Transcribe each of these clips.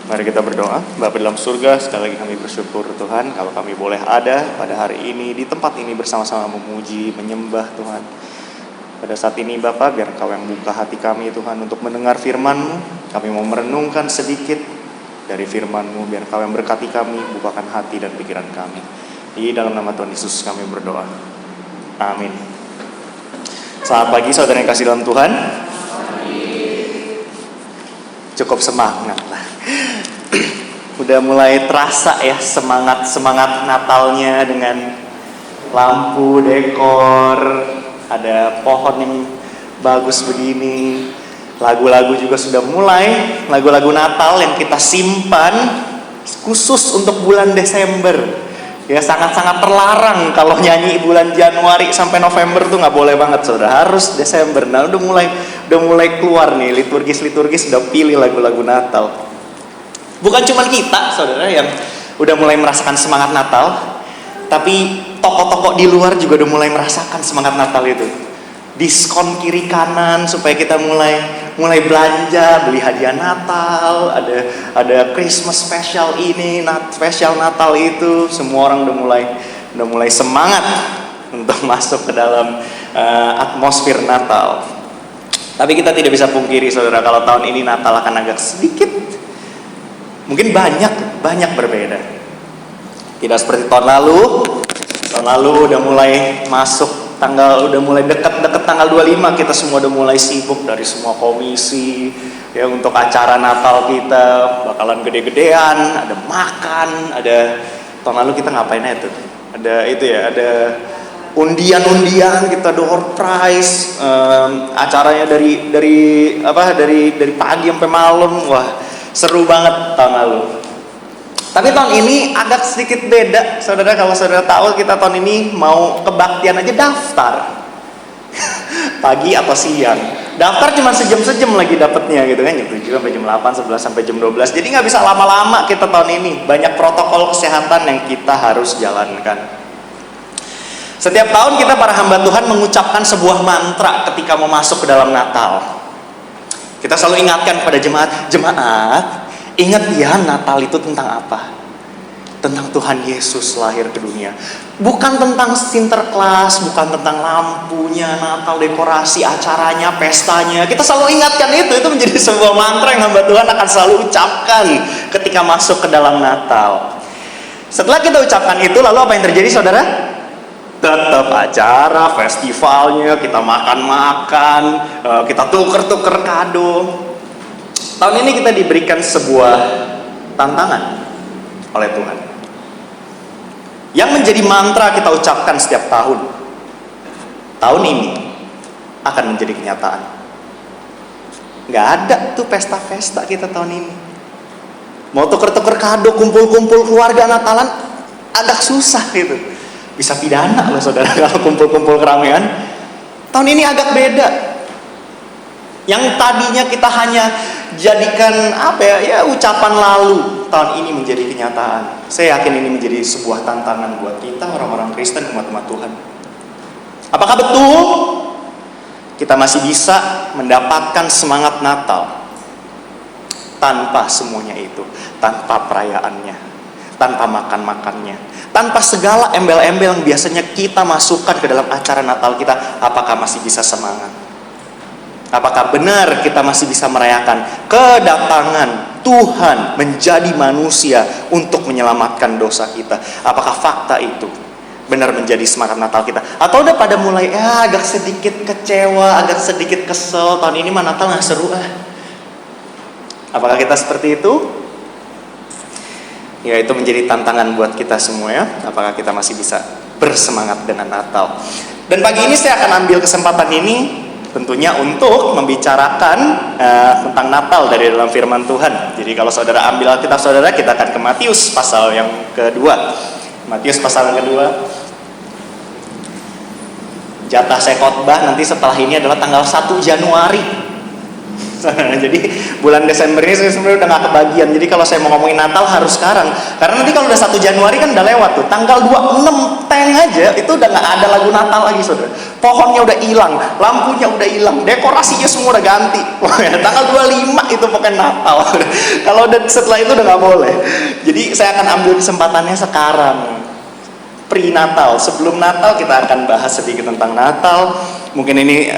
Mari kita berdoa. Bapa dalam surga, sekali lagi kami bersyukur Tuhan kalau kami boleh ada pada hari ini di tempat ini bersama-sama memuji, menyembah Tuhan. Pada saat ini Bapa, biar Engkau yang buka hati kami Tuhan untuk mendengar firman-Mu. Kami mau merenungkan sedikit dari firman-Mu, biar Engkau yang berkati kami, bukakan hati dan pikiran kami. Di dalam nama Tuhan Yesus kami berdoa. Amin. Selamat pagi saudara yang kasih dalam Tuhan. Cukup semangat lah. Udah mulai terasa ya semangat Natalnya dengan lampu, dekor, ada pohon yang bagus begini. Lagu-lagu juga sudah mulai, lagu-lagu Natal yang kita simpan khusus untuk bulan Desember. Ya sangat-sangat terlarang kalau nyanyi bulan Januari sampai November tuh nggak boleh banget saudara, harus Desember. Nah udah mulai keluar nih liturgis udah pilih lagu-lagu Natal. Bukan cuma kita saudara yang udah mulai merasakan semangat Natal, tapi toko-toko di luar juga udah mulai merasakan semangat Natal itu. Diskon kiri kanan supaya kita mulai belanja, beli hadiah Natal, ada Christmas special ini, special Natal itu, semua orang udah mulai semangat untuk masuk ke dalam atmosfer Natal. Tapi kita tidak bisa pungkiri saudara, kalau tahun ini Natal akan agak sedikit, mungkin banyak berbeda. Tidak seperti tahun lalu udah mulai masuk udah mulai dekat tanggal 25, kita semua udah mulai sibuk dari semua komisi ya untuk acara Natal kita, bakalan gede-gedean, ada makan, ada tahun lalu kita ngapain itu? Ada undian, kita door prize, acaranya dari pagi sampai malam, wah seru banget tahun lalu. Tapi tahun ini agak sedikit beda, saudara. Kalau saudara tahu, kita tahun ini mau kebaktian aja daftar pagi atau siang. Daftar cuma sejam-sejam lagi dapatnya gitu kan, jam 7 sampai jam 8, 11 sampai jam 12. Jadi nggak bisa lama-lama kita tahun ini. Banyak protokol kesehatan yang kita harus jalankan. Setiap tahun kita para hamba Tuhan mengucapkan sebuah mantra ketika mau masuk ke dalam Natal. Kita selalu ingatkan kepada jemaat, ingat ya, Natal itu tentang apa? Tentang Tuhan Yesus lahir ke dunia. Bukan tentang Sinterklas, bukan tentang lampunya, Natal, dekorasi, acaranya, pestanya. Kita selalu ingatkan itu menjadi sebuah mantra yang hamba Tuhan akan selalu ucapkan ketika masuk ke dalam Natal. Setelah kita ucapkan itu, lalu apa yang terjadi saudara? Tetap acara, festivalnya, kita makan-makan, kita tuker-tuker kado. Tahun ini kita diberikan sebuah tantangan oleh Tuhan yang menjadi mantra kita ucapkan setiap tahun. Tahun ini akan menjadi kenyataan. Gak ada tuh pesta-pesta kita tahun ini. Mau tuker-tuker kado, kumpul-kumpul keluarga Natalan agak susah gitu. Bisa pidana loh saudara kalau kumpul-kumpul keramaian. Tahun ini agak beda. Yang tadinya kita hanya jadikan ucapan lalu, tahun ini menjadi kenyataan. Saya yakin ini menjadi sebuah tantangan buat kita orang-orang Kristen, umat-umat Tuhan. Apakah betul kita masih bisa mendapatkan semangat Natal tanpa semuanya itu, tanpa perayaannya, tanpa makan-makannya, tanpa segala embel-embel yang biasanya kita masukkan ke dalam acara Natal kita? Apakah masih bisa semangat? Apakah benar kita masih bisa merayakan kedatangan Tuhan menjadi manusia untuk menyelamatkan dosa kita? Apakah fakta itu benar menjadi semangat Natal kita? Atau udah pada mulai agak sedikit kecewa, agak sedikit kesel, tahun ini mah Natal gak seru Apakah kita seperti itu? Ya, itu menjadi tantangan buat kita semua ya. Apakah kita masih bisa bersemangat dengan Natal? Dan pagi ini saya akan ambil kesempatan ini tentunya untuk membicarakan tentang Natal dari dalam firman Tuhan. Jadi kalau saudara ambil Alkitab saudara, kita akan ke Matius pasal yang kedua. Matius pasal yang kedua. Jatah saya khotbah nanti setelah ini adalah tanggal 1 Januari. Jadi bulan Desember ini saya sebenarnya udah gak kebagian. Jadi kalau saya mau ngomongin Natal harus sekarang. Karena nanti kalau udah 1 Januari kan udah lewat tuh. Tanggal 26 teng aja itu udah gak ada lagu Natal lagi, saudara. Pohonnya udah hilang, lampunya udah hilang, dekorasinya semua udah ganti. Tanggal 25 itu pokoknya Natal. Kalau udah setelah itu udah gak boleh. Jadi saya akan ambil kesempatannya sekarang. Pre-Natal, sebelum Natal kita akan bahas sedikit tentang Natal. Mungkin ini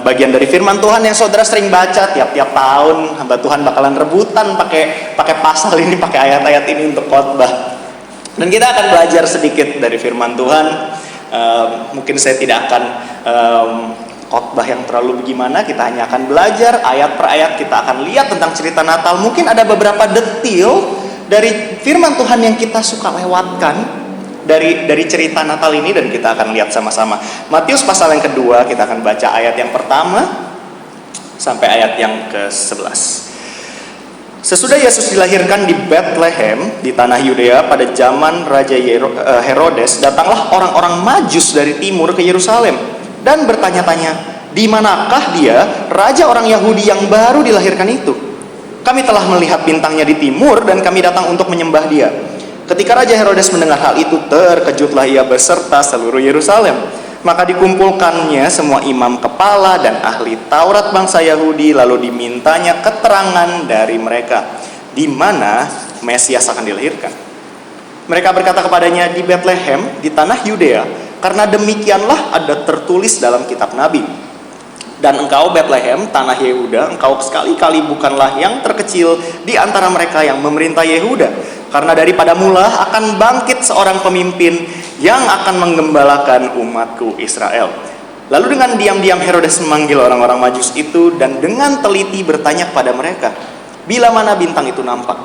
bagian dari firman Tuhan yang saudara sering baca tiap-tiap tahun. Hamba Tuhan bakalan rebutan pakai pasal ini, pakai ayat-ayat ini untuk khotbah. Dan kita akan belajar sedikit dari firman Tuhan. Mungkin saya tidak akan khotbah yang terlalu bagaimana. Kita hanya akan belajar ayat per ayat. Kita akan lihat tentang cerita Natal. Mungkin ada beberapa detail dari firman Tuhan yang kita suka lewatkan dari cerita Natal ini, dan kita akan lihat sama-sama. Matius pasal yang kedua, kita akan baca ayat yang pertama sampai ayat yang ke-11. Sesudah Yesus dilahirkan di Bethlehem di tanah Yudea pada zaman Raja Herodes, datanglah orang-orang Majus dari timur ke Yerusalem dan bertanya-tanya, di manakah dia, raja orang Yahudi yang baru dilahirkan itu? Kami telah melihat bintangnya di timur dan kami datang untuk menyembah dia. Ketika Raja Herodes mendengar hal itu, terkejutlah ia beserta seluruh Yerusalem. Maka dikumpulkannya semua imam kepala dan ahli Taurat bangsa Yahudi, lalu dimintanya keterangan dari mereka, di mana Mesias akan dilahirkan. Mereka berkata kepadanya, di Bethlehem, di tanah Yudea, karena demikianlah ada tertulis dalam kitab Nabi. Dan engkau Bethlehem, tanah Yehuda, engkau sekali-kali bukanlah yang terkecil di antara mereka yang memerintah Yehuda. Karena daripada mula akan bangkit seorang pemimpin yang akan menggembalakan umatku Israel. Lalu dengan diam-diam Herodes memanggil orang-orang Majus itu dan dengan teliti bertanya kepada mereka, bila mana bintang itu nampak.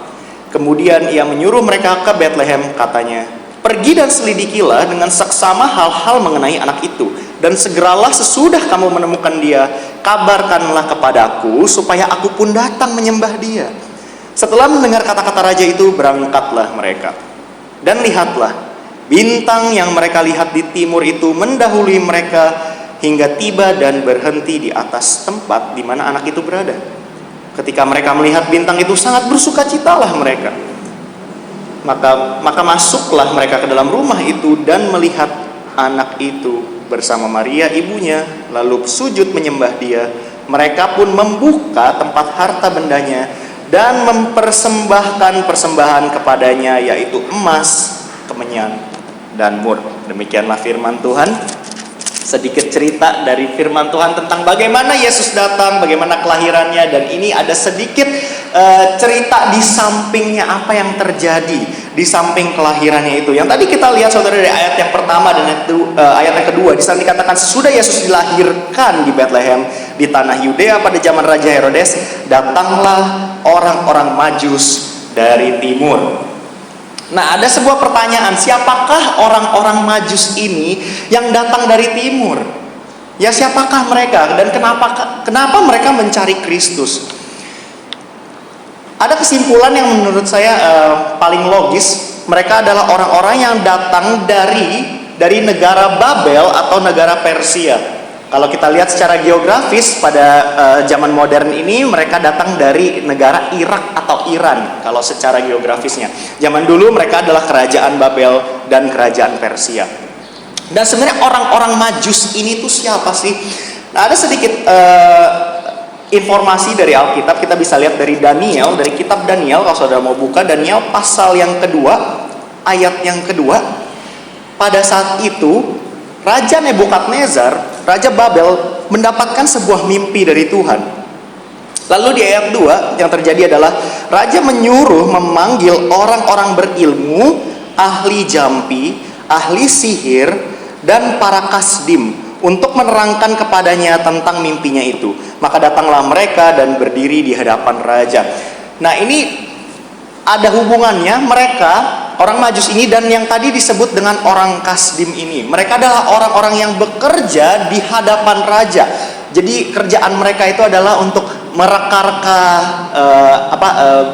Kemudian ia menyuruh mereka ke Bethlehem, katanya, pergi dan selidikilah dengan seksama hal-hal mengenai anak itu. Dan segeralah sesudah kamu menemukan dia, kabarkanlah kepadaku supaya aku pun datang menyembah dia. Setelah mendengar kata-kata raja itu, berangkatlah mereka. Dan lihatlah, bintang yang mereka lihat di timur itu mendahului mereka hingga tiba dan berhenti di atas tempat di mana anak itu berada. Ketika mereka melihat bintang itu, sangat bersukacitalah mereka. Maka masuklah mereka ke dalam rumah itu dan melihat anak itu bersama Maria ibunya, lalu sujud menyembah dia. Mereka pun membuka tempat harta bendanya dan mempersembahkan persembahan kepadanya, yaitu emas, kemenyan, dan mur. Demikianlah firman Tuhan. Sedikit cerita dari firman Tuhan tentang bagaimana Yesus datang, bagaimana kelahirannya, dan ini ada sedikit cerita di sampingnya apa yang terjadi di samping kelahirannya itu. Yang tadi kita lihat saudara dari ayat yang pertama dan ayat yang kedua, di sana dikatakan sesudah Yesus dilahirkan di Bethlehem di tanah Yudea pada zaman Raja Herodes, datanglah orang-orang Majus dari timur. Nah, ada sebuah pertanyaan, siapakah orang-orang Majus ini yang datang dari timur? Ya, siapakah mereka dan kenapa mereka mencari Kristus? Ada kesimpulan yang menurut saya paling logis. Mereka adalah orang-orang yang datang dari negara Babel atau negara Persia. Kalau kita lihat secara geografis pada zaman modern ini, mereka datang dari negara Irak atau Iran kalau secara geografisnya. Zaman dulu mereka adalah kerajaan Babel dan kerajaan Persia. Dan sebenarnya orang-orang Majus ini tuh siapa sih? Nah, ada sedikit informasi dari Alkitab. Kita bisa lihat dari Daniel, dari kitab Daniel. Kalau saudara mau buka Daniel pasal yang kedua, ayat yang kedua. Pada saat itu Raja Nebukadnezar, Raja Babel, mendapatkan sebuah mimpi dari Tuhan. Lalu di ayat 2 yang terjadi adalah Raja menyuruh memanggil orang-orang berilmu, ahli jampi, ahli sihir, dan para kasdim untuk menerangkan kepadanya tentang mimpinya itu. Maka datanglah mereka dan berdiri di hadapan Raja. Nah, ini ada hubungannya mereka, orang Majus ini, dan yang tadi disebut dengan orang kasdim ini. Mereka adalah orang-orang yang bekerja di hadapan raja. Jadi kerjaan mereka itu adalah untuk mereka-reka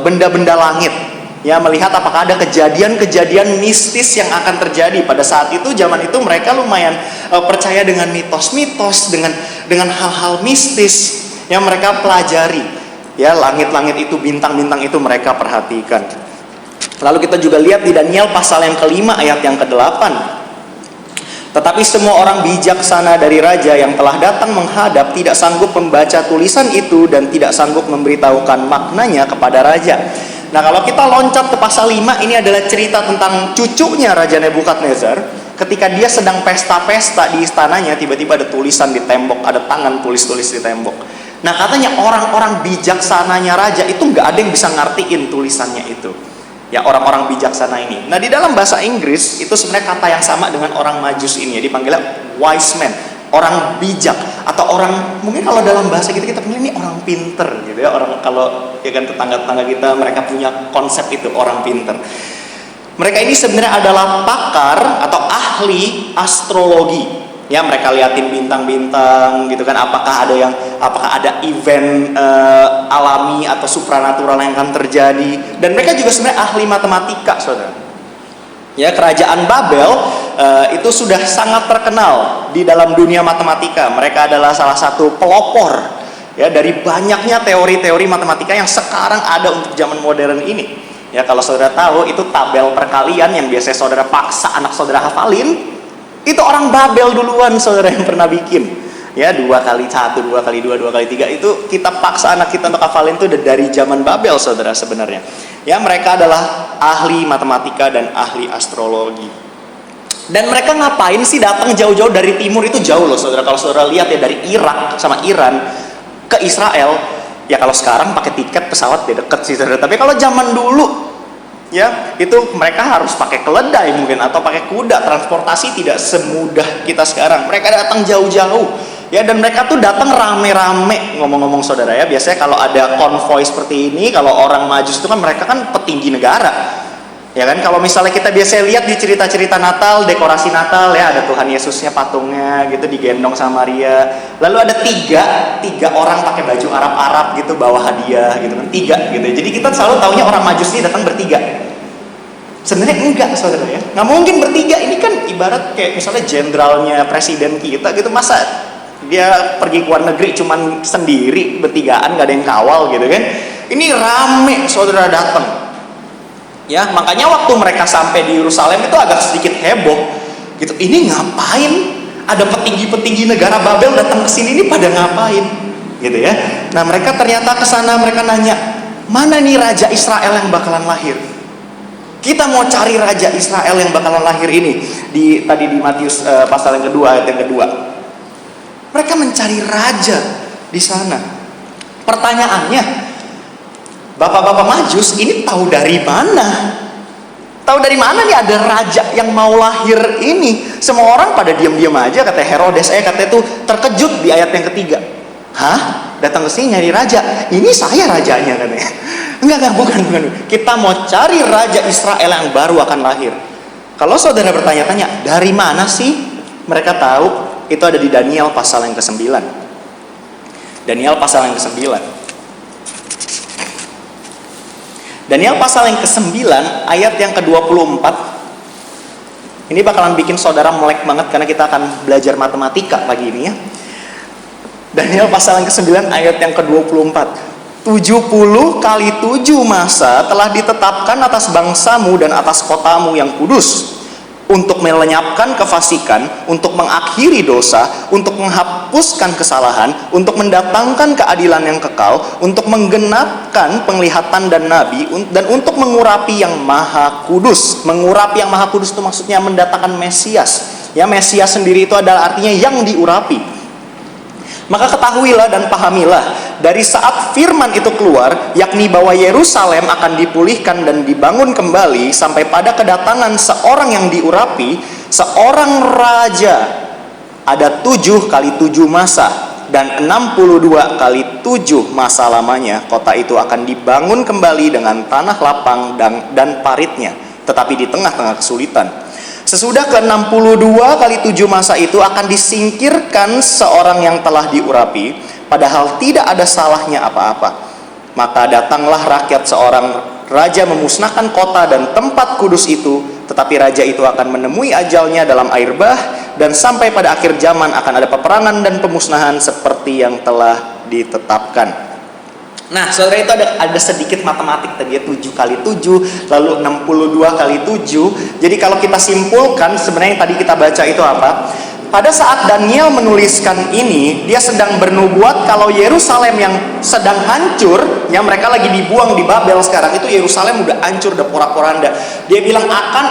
benda-benda langit. Ya, melihat apakah ada kejadian-kejadian mistis yang akan terjadi pada saat itu. Zaman itu mereka lumayan percaya dengan mitos-mitos, dengan hal-hal mistis yang mereka pelajari. Ya, langit-langit itu, bintang-bintang itu mereka perhatikan. Lalu kita juga lihat di Daniel pasal yang ke-5 ayat yang ke-8. Tetapi semua orang bijaksana dari raja yang telah datang menghadap tidak sanggup membaca tulisan itu dan tidak sanggup memberitahukan maknanya kepada raja. Nah, kalau kita loncat ke pasal 5, ini adalah cerita tentang cucunya Raja Nebukadnezar. Ketika dia sedang pesta-pesta di istananya, tiba-tiba ada tulisan di tembok, ada tangan tulis-tulis di tembok. Nah, katanya orang-orang bijaksananya raja itu nggak ada yang bisa ngartiin tulisannya itu. Ya, orang-orang bijaksana ini. Nah, di dalam bahasa Inggris itu sebenarnya kata yang sama dengan orang majus ini, ya, dipanggilnya wise man, orang bijak, atau orang, mungkin kalau dalam bahasa kita panggil ini orang pinter gitu ya. Orang, kalau ya kan tetangga-tetangga kita mereka punya konsep itu orang pinter. Mereka ini sebenarnya adalah pakar atau ahli astrologi. Ya, mereka liatin bintang-bintang gitu kan, apakah ada event alami atau supranatural yang akan terjadi. Dan mereka juga sebenarnya ahli matematika, saudara. Ya, kerajaan Babel itu sudah sangat terkenal di dalam dunia matematika. Mereka adalah salah satu pelopor ya dari banyaknya teori-teori matematika yang sekarang ada untuk zaman modern ini. Ya, kalau saudara tahu itu tabel perkalian yang biasanya saudara paksa anak saudara hafalin, itu orang Babel duluan saudara yang pernah bikin. Ya, 2 kali 1, 2 kali 2, 2 kali 3 itu kita paksa anak kita untuk hafalin itu dari zaman Babel saudara sebenarnya. Ya, mereka adalah ahli matematika dan ahli astrologi. Dan mereka ngapain sih datang jauh-jauh dari timur? Itu jauh loh saudara. Kalau saudara lihat ya, dari Irak sama Iran ke Israel, ya kalau sekarang pakai tiket pesawat dia deket sih saudara. Tapi kalau zaman dulu ya, itu mereka harus pakai keledai mungkin atau pakai kuda. Transportasi tidak semudah kita sekarang. Mereka datang jauh-jauh. Ya, dan mereka tuh datang rame-rame, ngomong-ngomong saudara ya. Biasanya kalau ada konvoi seperti ini, kalau orang majus itu kan mereka kan petinggi negara. Ya kan, kalau misalnya kita biasa lihat di cerita-cerita Natal, dekorasi Natal ya, ada Tuhan Yesusnya patungnya gitu digendong sama Maria. Lalu ada tiga orang pakai baju Arab-Arab gitu bawa hadiah gitu kan, 3 gitu. Jadi kita selalu taunya orang majus ini datang bertiga. Sebenarnya enggak saudara ya, nggak mungkin bertiga. Ini kan ibarat kayak misalnya jenderalnya presiden kita gitu, masa dia pergi ke luar negeri cuman sendiri bertigaan, nggak ada yang kawal gitu kan. Ini rame saudara datang. Ya, makanya waktu mereka sampai di Yerusalem itu agak sedikit heboh gitu. Ini ngapain? Ada petinggi-petinggi negara Babel datang ke sini, ini pada ngapain? Gitu ya. Nah, mereka ternyata ke sana, mereka nanya, "Mana nih raja Israel yang bakalan lahir? Kita mau cari raja Israel yang bakalan lahir ini." Tadi di Matius pasal yang kedua, ayat yang kedua. Mereka mencari raja di sana. Pertanyaannya, bapak-bapak majus ini tahu dari mana? Tahu dari mana nih ada raja yang mau lahir ini? Semua orang pada diam-diam aja, kata Herodes katanya tuh terkejut di ayat yang ketiga. Hah? Datang ke sini nyari raja? Ini saya rajanya katanya. Enggak, bukan. Kita mau cari raja Israel yang baru akan lahir. Kalau saudara bertanya-tanya, dari mana sih mereka tahu? Itu ada di Daniel pasal yang ke-9. Daniel pasal yang ke-9. Daniel pasal yang ke-9 ayat yang ke-24. Ini bakalan bikin saudara melek banget karena kita akan belajar matematika pagi ini ya. Daniel pasal yang ke-9 ayat yang ke-24. 70 kali 7 masa telah ditetapkan atas bangsamu dan atas kotamu yang kudus, untuk melenyapkan kefasikan, untuk mengakhiri dosa, untuk menghapuskan kesalahan, untuk mendatangkan keadilan yang kekal, untuk menggenapkan penglihatan dan nabi, dan untuk mengurapi yang maha kudus. Mengurapi yang maha kudus itu maksudnya mendatangkan Mesias. Ya, Mesias sendiri itu adalah artinya yang diurapi. Maka ketahuilah dan pahamilah, dari saat firman itu keluar, yakni bahwa Yerusalem akan dipulihkan dan dibangun kembali sampai pada kedatangan seorang yang diurapi, seorang raja, ada 7 kali 7 masa, dan 62 kali 7 masa lamanya kota itu akan dibangun kembali dengan tanah lapang dan paritnya, tetapi di tengah-tengah kesulitan. Sesudah ke-62 kali 7 masa itu akan disingkirkan seorang yang telah diurapi, padahal tidak ada salahnya apa-apa. Maka datanglah rakyat seorang raja memusnahkan kota dan tempat kudus itu, tetapi raja itu akan menemui ajalnya dalam air bah, dan sampai pada akhir zaman akan ada peperangan dan pemusnahan seperti yang telah ditetapkan. Nah, saudara, itu ada sedikit matematik tadi ya, 7 kali 7, lalu 62 kali 7. Jadi kalau kita simpulkan, sebenarnya yang tadi kita baca itu apa? Pada saat Daniel menuliskan ini, dia sedang bernubuat kalau Yerusalem yang sedang hancur, yang mereka lagi dibuang di Babel sekarang, itu Yerusalem udah hancur, udah porak-poranda. Dia bilang akan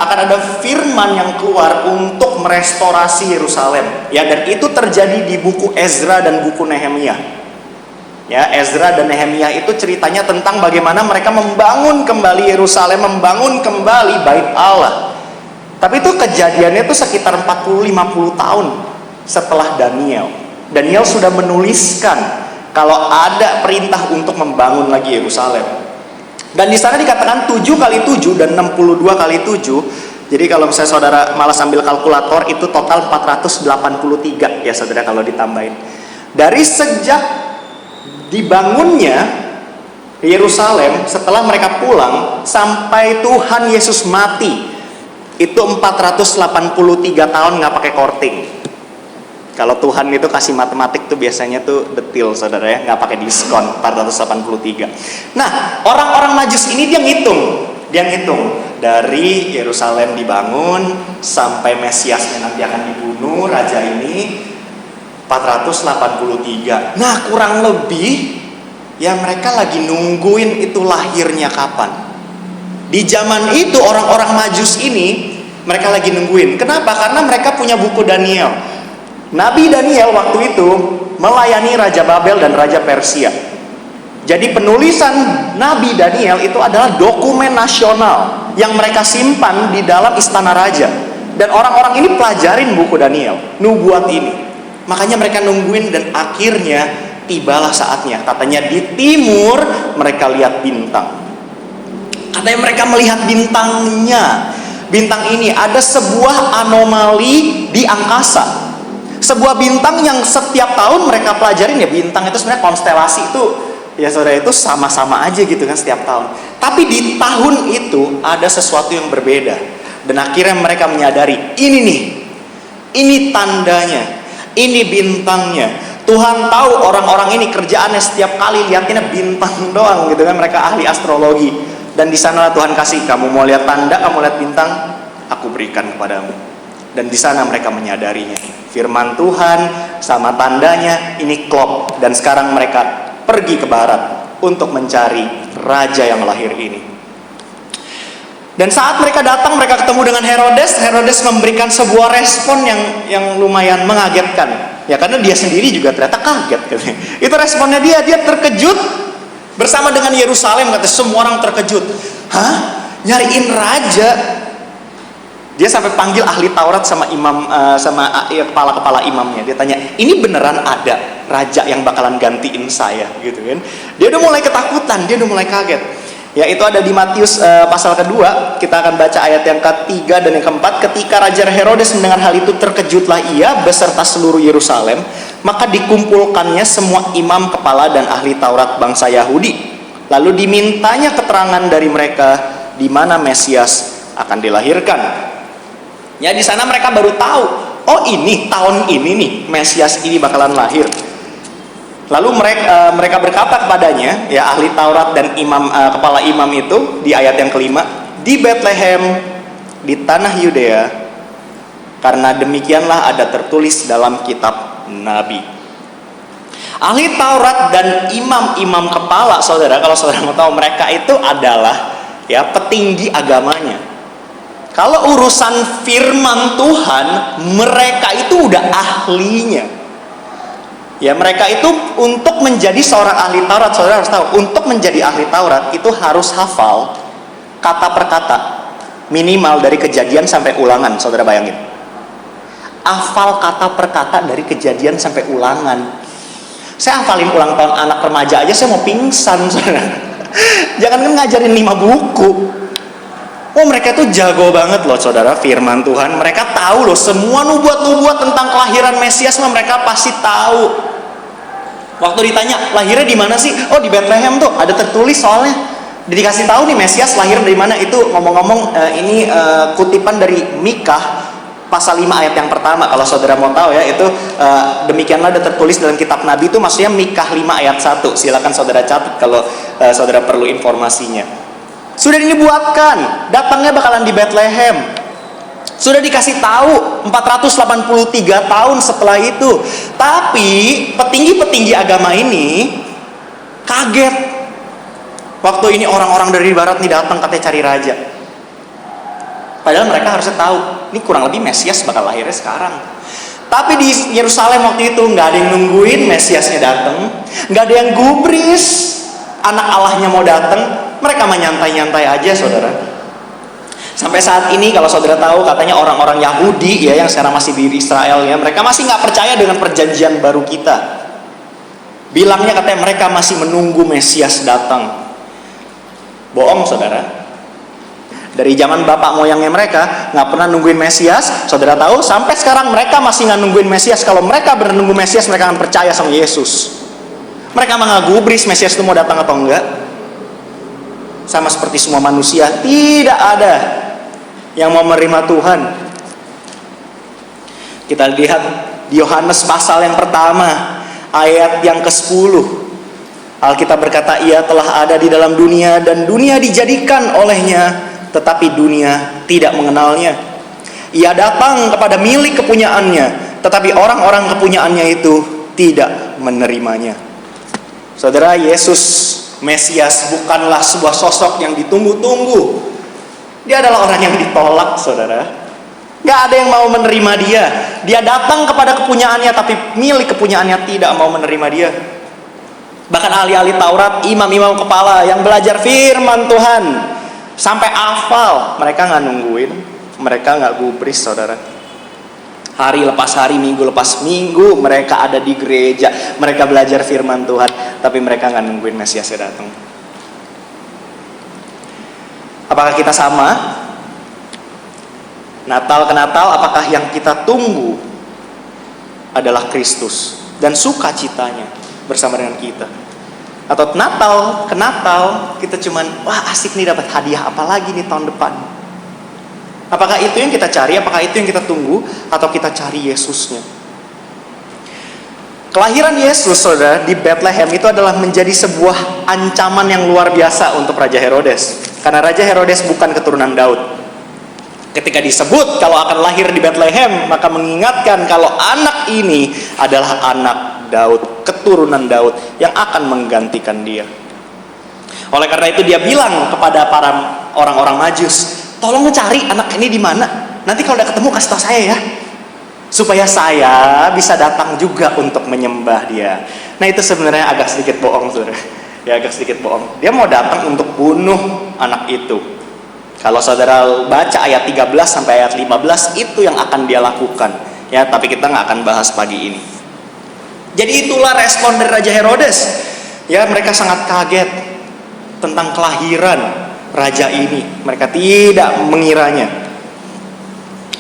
ada firman yang keluar untuk merestorasi Yerusalem. Ya, dan itu terjadi di buku Ezra dan buku Nehemia. Ya, Ezra dan Nehemia itu ceritanya tentang bagaimana mereka membangun kembali Yerusalem, membangun kembali Bait Allah. Tapi itu kejadiannya itu sekitar 40-50 tahun setelah Daniel. Daniel sudah menuliskan kalau ada perintah untuk membangun lagi Yerusalem. Dan di sana dikatakan 7 kali 7 dan 62 kali 7. Jadi kalau misalnya saudara malas ambil kalkulator, itu total 483 ya saudara kalau ditambahin. Dari sejak dibangunnya Yerusalem setelah mereka pulang sampai Tuhan Yesus mati, itu 483 tahun nggak pakai korting. Kalau Tuhan itu kasih matematik tuh biasanya tuh detil saudara ya, nggak pakai diskon, 483. Nah, orang-orang Majus ini dia ngitung dari Yerusalem dibangun sampai Mesiasnya nanti akan dibunuh, raja ini 483. Nah, kurang lebih ya mereka lagi nungguin itu lahirnya kapan. Di zaman itu orang-orang Majus ini mereka lagi nungguin. Kenapa? Karena mereka punya buku Daniel. Nabi Daniel waktu itu melayani Raja Babel dan Raja Persia. Jadi penulisan Nabi Daniel itu adalah dokumen nasional yang mereka simpan di dalam istana raja. Dan orang-orang ini pelajarin buku Daniel, nubuat ini. Makanya mereka nungguin dan akhirnya tibalah saatnya. Katanya di timur mereka lihat bintang. Katanya mereka melihat bintangnya. Bintang ini ada sebuah anomali di angkasa. Sebuah bintang yang setiap tahun mereka pelajarin ya, bintang itu sebenarnya konstelasi itu ya saudara, itu sama-sama aja gitu kan setiap tahun. Tapi di tahun itu ada sesuatu yang berbeda. Dan akhirnya mereka menyadari, ini nih, ini tandanya, ini bintangnya. Tuhan tahu orang-orang ini kerjaannya setiap kali liatinnya bintang doang gitu kan, mereka ahli astrologi. Dan di sana Tuhan kasih, kamu mau lihat tanda, kamu lihat bintang, aku berikan kepadamu. Dan di sana mereka menyadarinya, firman Tuhan sama tandanya ini klop. Dan sekarang mereka pergi ke barat untuk mencari raja yang lahir ini. Dan saat mereka datang, mereka ketemu dengan Herodes. Herodes memberikan sebuah respon yang lumayan mengagetkan. Ya karena dia sendiri juga ternyata kaget. Itu responnya dia terkejut. Bersama dengan Yerusalem, kata semua orang terkejut. Hah? Nyariin raja? Dia sampai panggil ahli Taurat sama imam, kepala-kepala imamnya. Dia tanya, ini beneran ada raja yang bakalan gantiin saya, gitu kan? Dia udah mulai ketakutan, dia udah mulai kaget. Ya itu ada di Matius pasal kedua. Kita akan baca ayat yang ketiga dan yang keempat. Ketika Raja Herodes mendengar hal itu, terkejutlah ia beserta seluruh Yerusalem. Maka dikumpulkannya semua imam, kepala dan ahli Taurat bangsa Yahudi. Lalu dimintanya keterangan dari mereka di mana Mesias akan dilahirkan. Ya di sana mereka baru tahu, oh ini tahun ini nih Mesias ini bakalan lahir. Lalu mereka berkata kepadanya, ya ahli Taurat dan imam, kepala imam itu di ayat yang kelima, di Bethlehem di tanah Yudea, karena demikianlah ada tertulis dalam kitab Nabi. Ahli Taurat dan imam-imam kepala, saudara, kalau saudara mau tahu, mereka itu adalah ya petinggi agamanya. Kalau urusan firman Tuhan, mereka itu udah ahlinya. Ya mereka itu untuk menjadi seorang ahli Taurat, saudara harus tahu, untuk menjadi ahli Taurat itu harus hafal kata per kata minimal dari Kejadian sampai Ulangan, saudara bayangin. Hafal kata per kata dari Kejadian sampai Ulangan. Saya hafalin ulang tahun anak remaja aja saya mau pingsan, saudara. Jangan kan ngajarin 5 buku. Oh mereka itu jago banget loh saudara, firman Tuhan. Mereka tahu loh semua nubuat-nubuat tentang kelahiran Mesias, mereka pasti tahu. Waktu ditanya lahirnya di mana sih? Oh di Bethlehem tuh ada tertulis soalnya. Dikasih tahu nih Mesias lahir dari mana. Itu ngomong-ngomong ini kutipan dari Mikah pasal 5 ayat yang pertama. Kalau saudara mau tahu ya, itu demikianlah ada tertulis dalam kitab Nabi, itu maksudnya Mikha 5 ayat 1. Silakan saudara catat kalau saudara perlu informasinya. Sudah dibuatkan, datangnya bakalan di Bethlehem. Sudah dikasih tahu 483 tahun setelah itu. Tapi petinggi-petinggi agama ini kaget. Waktu ini orang-orang dari barat nih datang katanya cari raja. Padahal mereka harusnya tahu, ini kurang lebih Mesias bakal lahirnya sekarang. Tapi di Yerusalem waktu itu nggak ada yang nungguin Mesiasnya datang, nggak ada yang gubris anak Allahnya mau datang. Mereka mah nyantai-nyantai aja, saudara. Sampai saat ini kalau saudara tahu, katanya orang-orang Yahudi ya yang sekarang masih di Israel ya, mereka masih nggak percaya dengan perjanjian baru kita. Bilangnya katanya mereka masih menunggu Mesias datang. Bohong, saudara. Dari zaman bapak moyangnya mereka nggak pernah nungguin Mesias. Saudara tahu, sampai sekarang mereka masih nggak nungguin Mesias. Kalau mereka benar nunggu Mesias, mereka akan percaya sama Yesus. Mereka mah nggak gubris Mesias itu mau datang atau enggak. Sama seperti semua manusia, tidak ada yang mau menerima Tuhan. Kita lihat di Yohanes pasal yang pertama ayat yang ke-10. Alkitab berkata, ia telah ada di dalam dunia dan dunia dijadikan olehnya, tetapi dunia tidak mengenalnya. Ia datang kepada milik kepunyaannya, tetapi orang-orang kepunyaannya itu tidak menerimanya. Saudara, Yesus Mesias bukanlah sebuah sosok yang ditunggu-tunggu. Dia adalah orang yang ditolak, saudara. Gak ada yang mau menerima dia. Dia datang kepada kepunyaannya, tapi milik kepunyaannya tidak mau menerima dia. Bahkan ahli-ahli Taurat, imam-imam kepala yang belajar firman Tuhan sampai hafal, mereka nggak nungguin, mereka nggak gubris, saudara. Hari lepas hari, minggu lepas minggu, mereka ada di gereja, mereka belajar firman Tuhan, tapi mereka nggak nungguin Mesiasnya datang. Apakah kita sama? Natal ke Natal, apakah yang kita tunggu adalah Kristus dan sukacitanya bersama dengan kita? Atau Natal ke Natal kita cuman, wah asik nih dapat hadiah apa lagi nih tahun depan? Apakah itu yang kita cari? Apakah itu yang kita tunggu? Atau kita cari Yesusnya? Kelahiran Yesus, saudara, di Bethlehem itu adalah menjadi sebuah ancaman yang luar biasa untuk Raja Herodes. Karena Raja Herodes bukan keturunan Daud. Ketika disebut kalau akan lahir di Bethlehem, maka mengingatkan kalau anak ini adalah anak Daud, keturunan Daud yang akan menggantikan dia. Oleh karena itu dia bilang kepada para orang-orang Majus, tolong cari anak ini di mana. Nanti kalau udah ketemu kasih tahu saya ya, supaya saya bisa datang juga untuk menyembah dia. Nah itu sebenarnya agak sedikit bohong, saudara. Ya agak sedikit bohong. Dia mau datang untuk bunuh anak itu. Kalau saudara baca ayat 13 sampai ayat 15, itu yang akan dia lakukan. Ya, tapi kita nggak akan bahas pagi ini. Jadi itulah respon dari Raja Herodes. Ya, mereka sangat kaget tentang kelahiran raja ini. Mereka tidak mengiranya.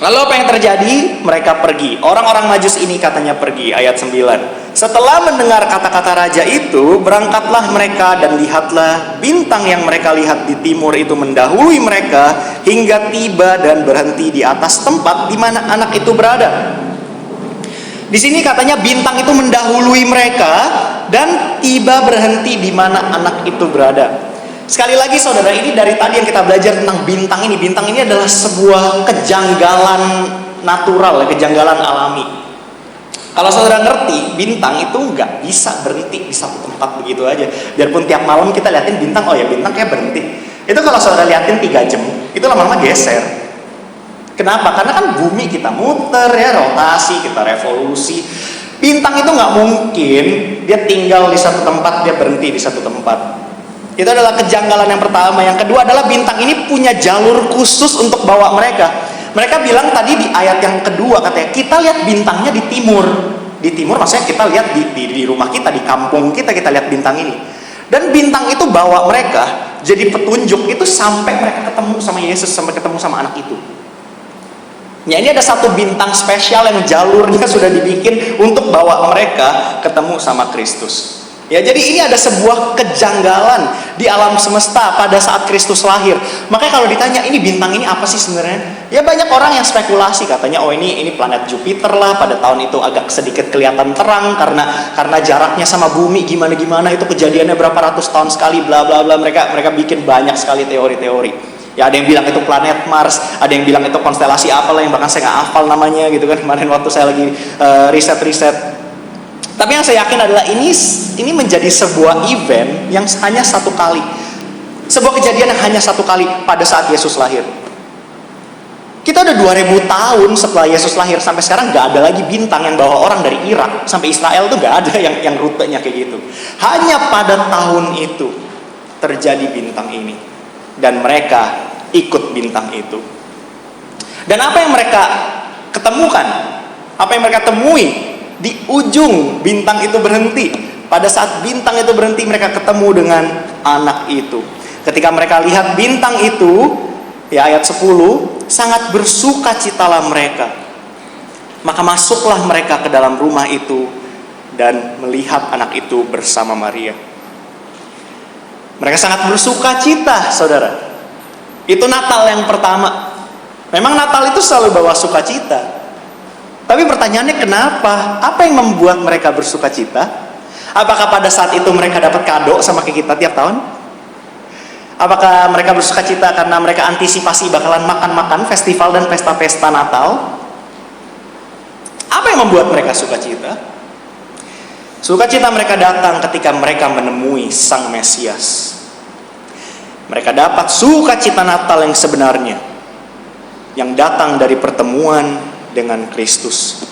Lalu apa yang terjadi? Mereka pergi. Orang-orang Majus ini katanya pergi. Ayat 9. Setelah mendengar kata-kata raja itu, berangkatlah mereka dan lihatlah bintang yang mereka lihat di timur itu mendahului mereka hingga tiba dan berhenti di atas tempat di mana anak itu berada. Di sini katanya bintang itu mendahului mereka dan tiba berhenti di mana anak itu berada. Sekali lagi saudara, ini dari tadi yang kita belajar tentang bintang ini. Bintang ini adalah sebuah kejanggalan natural, kejanggalan alami. Kalau saudara ngerti, bintang itu nggak bisa berhenti di satu tempat begitu aja. Biarpun tiap malam kita liatin bintang, oh ya bintang kayak berhenti. Itu kalau saudara liatin 3 jam, itu lama-lama geser. Kenapa? Karena kan bumi kita muter ya, rotasi, kita revolusi. Bintang itu nggak mungkin dia tinggal di satu tempat, dia berhenti di satu tempat. Itu adalah kejanggalan yang pertama. Yang kedua adalah bintang ini punya jalur khusus untuk bawa mereka. Mereka bilang tadi di ayat yang kedua, katanya kita lihat bintangnya di timur. Di timur maksudnya kita lihat di rumah kita, di kampung kita lihat bintang ini. Dan bintang itu bawa mereka jadi petunjuk itu sampai mereka ketemu sama Yesus, sampai ketemu sama anak itu. Ya, ini ada satu bintang spesial yang jalurnya sudah dibikin untuk bawa mereka ketemu sama Kristus. Ya, jadi ini ada sebuah kejanggalan di alam semesta pada saat Kristus lahir. Makanya kalau ditanya ini bintang ini apa sih sebenarnya? Ya banyak orang yang spekulasi, katanya oh ini planet Jupiter lah, pada tahun itu agak sedikit kelihatan terang karena jaraknya sama bumi gimana itu kejadiannya berapa ratus tahun sekali, bla bla bla. Mereka bikin banyak sekali teori-teori. Ya ada yang bilang itu planet Mars, ada yang bilang itu konstelasi apalah yang bahkan saya nggak hafal namanya gitu kan, kemarin waktu saya lagi riset. Tapi yang saya yakin adalah ini menjadi sebuah event yang hanya satu kali. Sebuah kejadian yang hanya satu kali pada saat Yesus lahir. Kita udah 2000 tahun setelah Yesus lahir sampai sekarang gak ada lagi bintang yang bawa orang dari Irak sampai Israel tuh gak ada yang rutenya kayak gitu. Hanya pada tahun itu terjadi bintang ini. Dan mereka ikut bintang itu. Dan apa yang mereka ketemukan? Apa yang mereka temui? Di ujung bintang itu berhenti. Pada saat bintang itu berhenti, mereka ketemu dengan anak itu. Ketika mereka lihat bintang itu, ya ayat 10, sangat bersukacitalah mereka. Maka masuklah mereka ke dalam rumah itu dan melihat anak itu bersama Maria. Mereka sangat bersukacita, saudara. Itu Natal yang pertama. Memang Natal itu selalu bawa sukacita. Tapi pertanyaannya kenapa? Apa yang membuat mereka bersukacita? Apakah pada saat itu mereka dapat kado sama kayak kita tiap tahun? Apakah mereka bersukacita karena mereka antisipasi bakalan makan-makan festival dan pesta-pesta Natal? Apa yang membuat mereka sukacita? Sukacita mereka datang ketika mereka menemui Sang Mesias. Mereka dapat sukacita Natal yang sebenarnya, yang datang dari pertemuan dengan Kristus.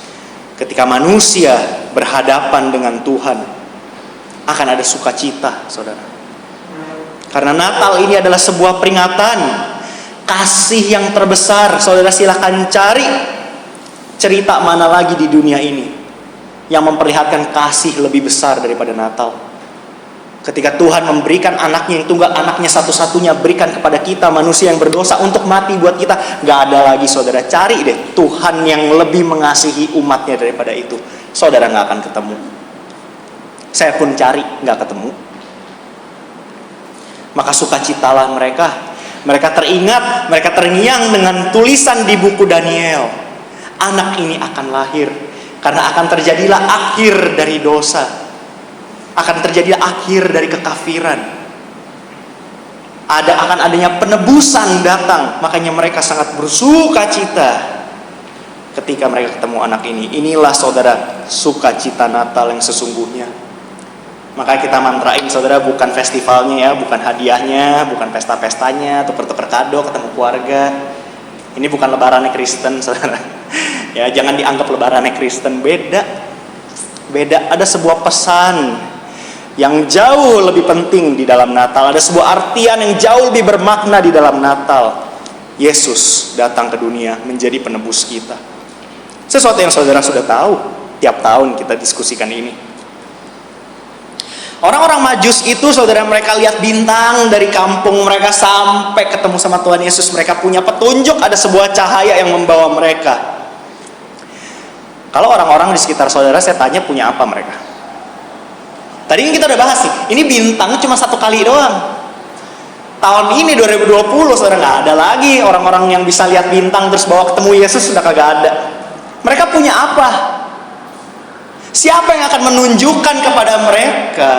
Ketika manusia berhadapan dengan Tuhan, akan ada sukacita, saudara. Karena Natal ini adalah sebuah peringatan kasih yang terbesar. Saudara silahkan cari cerita mana lagi di dunia ini yang memperlihatkan kasih lebih besar daripada Natal. Ketika Tuhan memberikan anaknya yang tunggal, anaknya satu-satunya berikan kepada kita manusia yang berdosa untuk mati buat kita. Gak ada lagi, saudara. Cari deh Tuhan yang lebih mengasihi umatnya daripada itu. Saudara gak akan ketemu. Saya pun cari, gak ketemu. Maka sukacitalah mereka. Mereka teringat, mereka terngiang dengan tulisan di buku Daniel. Anak ini akan lahir karena akan terjadilah akhir dari dosa. Akan terjadi akhir dari kekafiran. Akan adanya penebusan datang. Makanya mereka sangat bersukacita ketika mereka ketemu anak ini. Inilah saudara sukacita Natal yang sesungguhnya. Makanya kita mantrain saudara, bukan festivalnya ya, bukan hadiahnya, bukan pesta-pestanya, tuker-tuker kado, ketemu keluarga. Ini bukan lebarannya Kristen saudara. Ya, jangan dianggap lebarannya Kristen. Beda, ada sebuah pesan yang jauh lebih penting di dalam Natal. Ada sebuah artian yang jauh lebih bermakna di dalam Natal. Yesus datang ke dunia menjadi penebus kita. Sesuatu yang saudara sudah tahu. Tiap tahun kita diskusikan ini. Orang-orang Majus itu saudara, mereka lihat bintang dari kampung mereka sampai ketemu sama Tuhan Yesus. Mereka punya petunjuk, ada sebuah cahaya yang membawa mereka. Kalau orang-orang di sekitar saudara, saya tanya punya apa mereka? Tadi kita udah bahas nih, ini bintang cuma satu kali doang. Tahun ini 2020 saudara, gak ada lagi orang-orang yang bisa lihat bintang terus bawa ketemu Yesus, sudah kagak ada. Mereka punya apa? Siapa yang akan menunjukkan kepada mereka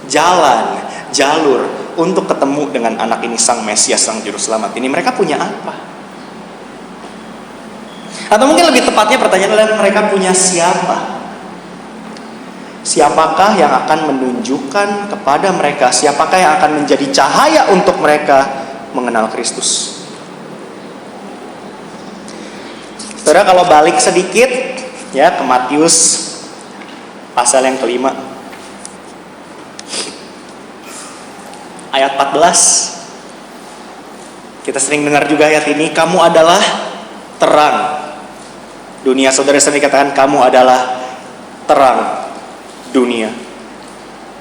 jalan, jalur untuk ketemu dengan anak ini, Sang Mesias, Sang Juru Selamat ini? Mereka punya apa? Atau mungkin lebih tepatnya pertanyaan adalah mereka punya siapa? Siapakah yang akan menunjukkan kepada mereka? Siapakah yang akan menjadi cahaya untuk mereka mengenal Kristus? Saudara, kalau balik sedikit ya ke Matius pasal yang kelima, ayat 14. Kita sering dengar juga ayat ini, kamu adalah terang dunia. Saudara sendiri katakan, kamu adalah terang dunia.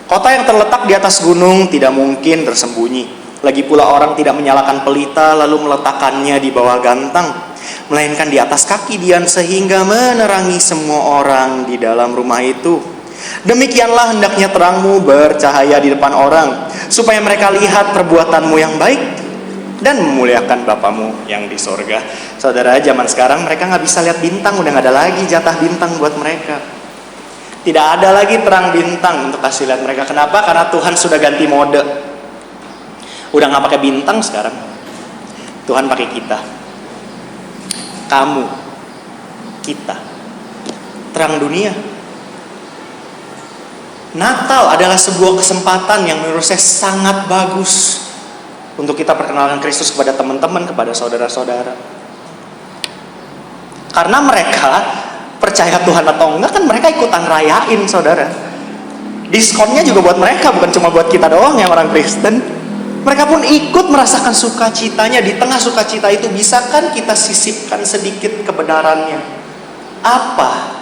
Kota yang terletak di atas gunung tidak mungkin tersembunyi. Lagi pula orang tidak menyalakan pelita lalu meletakkannya di bawah gantang, melainkan di atas kaki dian sehingga menerangi semua orang di dalam rumah itu. Demikianlah hendaknya terangmu bercahaya di depan orang, supaya mereka lihat perbuatanmu yang baik dan memuliakan Bapamu yang di sorga. Saudara, zaman sekarang mereka nggak bisa lihat bintang, udah nggak ada lagi jatah bintang buat mereka. Tidak ada lagi terang bintang untuk kasih lihat mereka. Kenapa? Karena Tuhan sudah ganti mode. Udah nggak pakai bintang sekarang. Tuhan pakai kita. Kamu, kita, terang dunia. Natal adalah sebuah kesempatan yang menurut saya sangat bagus untuk kita perkenalkan Kristus kepada teman-teman, kepada saudara-saudara. Karena mereka percaya Tuhan atau enggak, kan mereka ikutan rayain, saudara. Diskonnya juga buat mereka, bukan cuma buat kita doang yang orang Kristen. Mereka pun ikut merasakan sukacitanya. Di tengah sukacita itu, bisakah kita sisipkan sedikit kebenarannya? Apa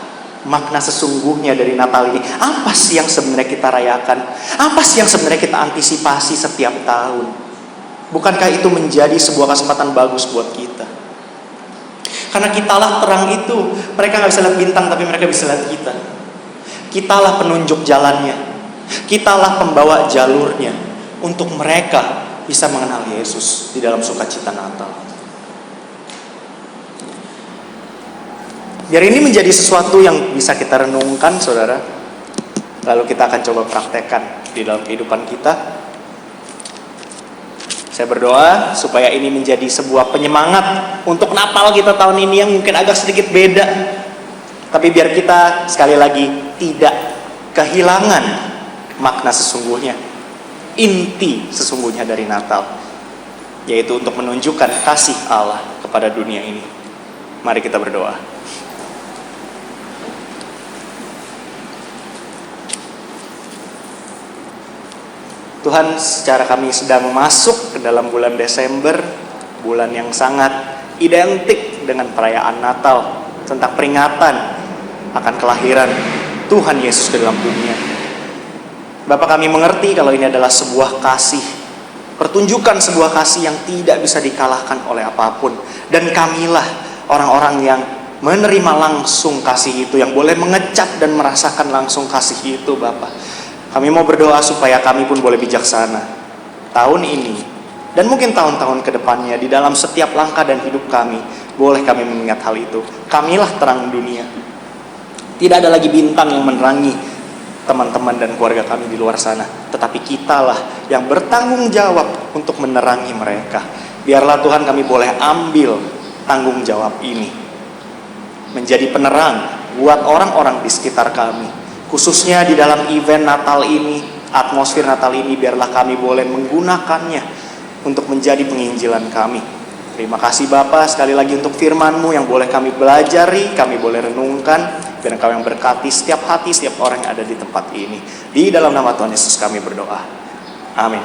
makna sesungguhnya dari Natal ini? Apa sih yang sebenarnya kita rayakan? Apa sih yang sebenarnya kita antisipasi setiap tahun? Bukankah itu menjadi sebuah kesempatan bagus buat kita? Karena kitalah terang itu. Mereka gak bisa lihat bintang, tapi mereka bisa lihat kita. Kitalah penunjuk jalannya. Kitalah pembawa jalurnya untuk mereka bisa mengenal Yesus di dalam sukacita Natal. Biar ini menjadi sesuatu yang bisa kita renungkan, saudara. Lalu kita akan coba praktekkan di dalam kehidupan kita. Saya berdoa supaya ini menjadi sebuah penyemangat untuk Natal kita tahun ini yang mungkin agak sedikit beda. Tapi biar kita sekali lagi tidak kehilangan makna sesungguhnya, inti sesungguhnya dari Natal, yaitu untuk menunjukkan kasih Allah kepada dunia ini. Mari kita berdoa. Tuhan, secara kami sedang masuk ke dalam bulan Desember, bulan yang sangat identik dengan perayaan Natal, tentang peringatan akan kelahiran Tuhan Yesus ke dalam dunia. Bapak, kami mengerti kalau ini adalah sebuah kasih, pertunjukan sebuah kasih yang tidak bisa dikalahkan oleh apapun. Dan kamilah orang-orang yang menerima langsung kasih itu, yang boleh mengecap dan merasakan langsung kasih itu, Bapak. Kami mau berdoa supaya kami pun boleh bijaksana tahun ini dan mungkin tahun-tahun ke depannya. Di dalam setiap langkah dan hidup kami, boleh kami mengingat hal itu. Kamilah terang dunia. Tidak ada lagi bintang yang menerangi teman-teman dan keluarga kami di luar sana, tetapi kitalah yang bertanggung jawab untuk menerangi mereka. Biarlah Tuhan kami boleh ambil tanggung jawab ini, menjadi penerang buat orang-orang di sekitar kami. Khususnya di dalam event Natal ini, atmosfer Natal ini, biarlah kami boleh menggunakannya untuk menjadi penginjilan kami. Terima kasih Bapa sekali lagi untuk firman-Mu yang boleh kami belajari, kami boleh renungkan. Biar Engkau yang berkati setiap hati, setiap orang yang ada di tempat ini. Di dalam nama Tuhan Yesus kami berdoa. Amin.